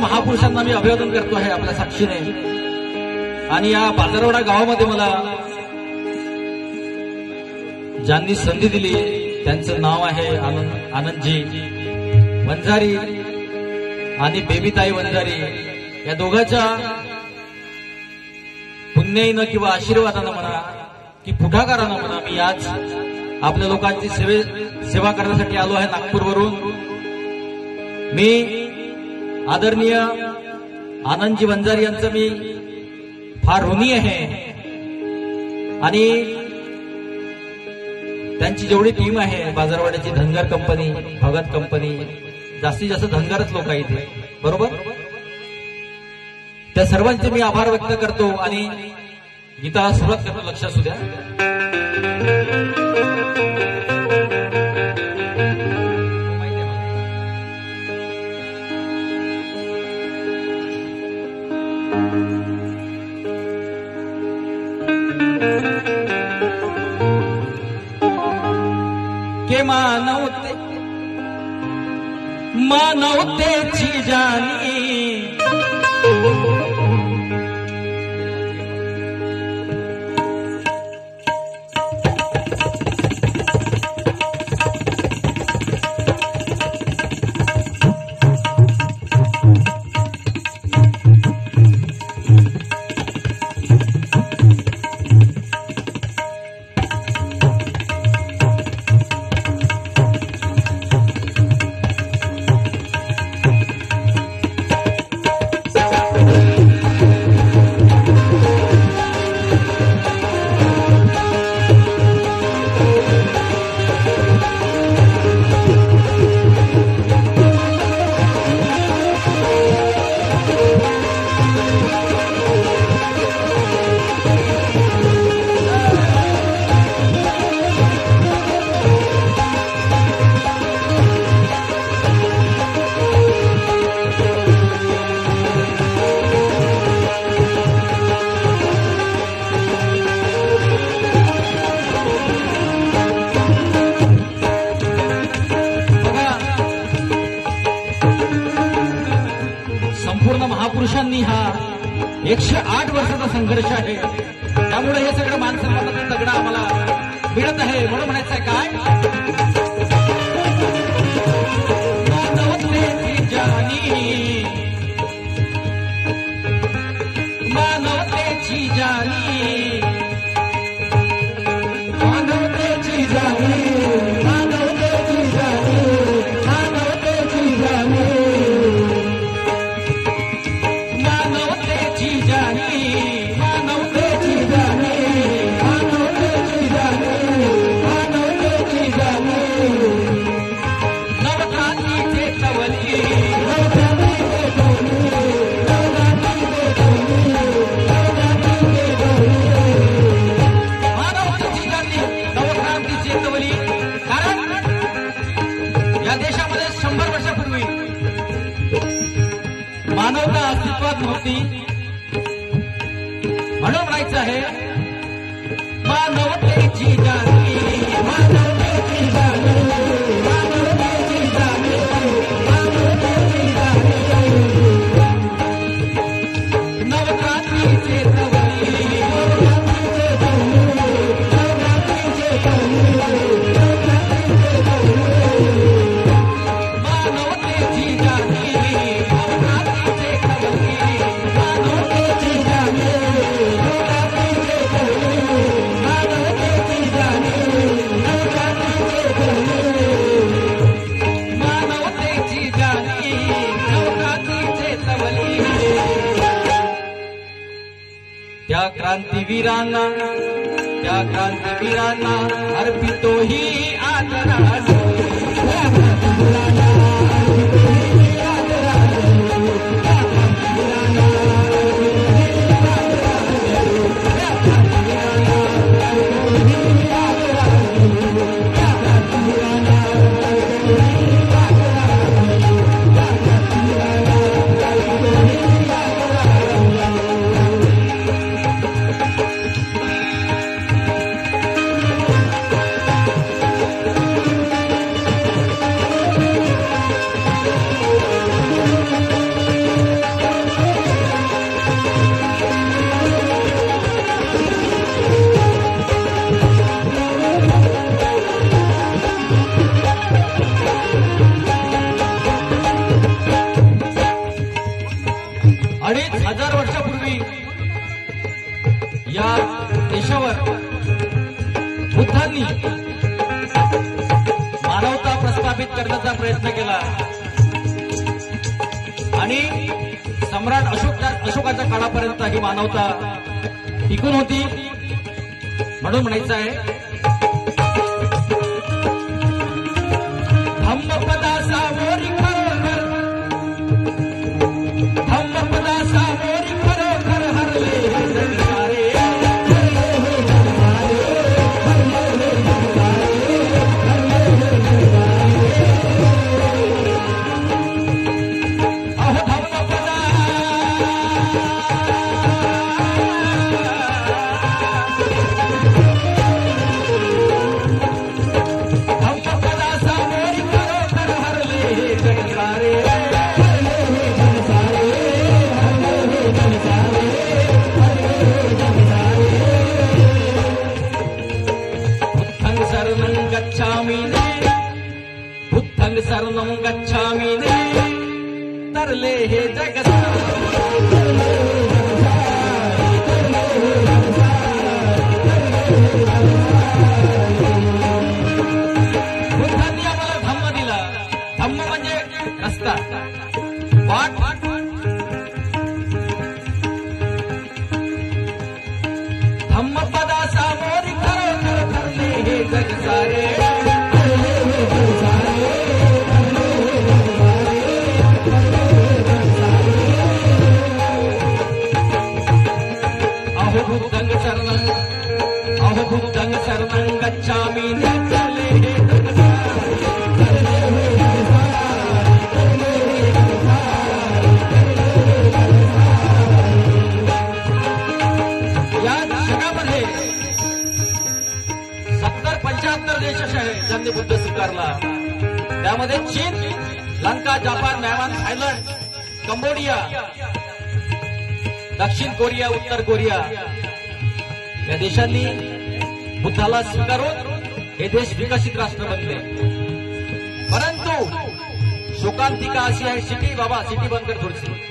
महापुरुषांना मी अभिवादन करतो आहे आपल्या साक्षीने। आणि या बाजारवाडा गावामध्ये मला ज्यांनी संधी दिली त्यांचं नाव आहे आनंदजी वंजारी आणि बेबीताई वंजारी। या दोघांच्या पुण्याईनं किंवा आशीर्वादानं म्हणा की पुढाकारानं म्हणा मी आज आपल्या लोकांची सेवा करण्यासाठी आलो आहे नागपूरवरून। मी आदरणीय आनंदजी वंजारी यांचं मी फार ऋणी आहे आणि त्यांची जेवढी टीम आहे बाजारवाड्याची धनगर कंपनी भगत कंपनी जास्तीत जास्त धनगरच लोक आहेत इथे बरोबर। त्या सर्वांचे मी आभार व्यक्त करतो आणि गीताला सुरुवात करतो। लक्ष असू द्या। के मानवतेची जाणी महापुरुषांनी हा 108 वर्षाचा संघर्ष आहे। त्यामुळे हे सगळं मानसन्मानाचं दगड आम्हाला मिळत आहे म्हणून म्हणायचं आहे काय मानवतेची जाणी मानवतेची जाणी मानवतेची जाणी मानवतेची जाणी मानवतेची जाणी मानवता अस्तित्वात नव्हती म्हणून म्हणायचं आहे मानवतेची जाणी मानवतेची जाणी मानवतेची जाणी मानवतेची जाणी नवक्रांतीचे तवली नवक्रांतीचे तवली मानवतेची जाणी त्या क्रांतीवीरांना अर्पितो ही आदरांजली 2,500 वर्षापूर्वी या देशावर बुद्धांनी मानवता प्रस्थापित करण्याचा प्रयत्न केला आणि सम्राट अशोकाच्या काळापर्यंत ही मानवता टिकून होती. म्हणून म्हणायचं आहे धम्मपदा सामोरी खरोखर, धम्मपदा सामोरी खरोखर हरले हे जग सारे. अहो धम्मपदा बुद्धं शरणं गच्छामि तरले हे जग बुद्धांनी आम्हाला धम्म दिला. धम्म म्हणजे रस्ता, वाट. धम्मपदा सामोरी खरोखर ठरले हे जग सारे. अहो बुद्धं शरणं गच्छामि तरले हे जग या जगामध्ये 70-75 देश असे आहेत ज्यांनी बुद्ध स्वीकारला. त्यामध्ये चीन, Lanka, Japan, Myanmar, Thailand, Cambodia, दक्षिण कोरिया, उत्तर कोरिया या देशांनी बुद्धाला स्वीकारून हे देश विकसित राष्ट्र बनले. परंतु शोकांतिका अशी आहे, सिटी बाबा सिटी बंद कर थोडीशी.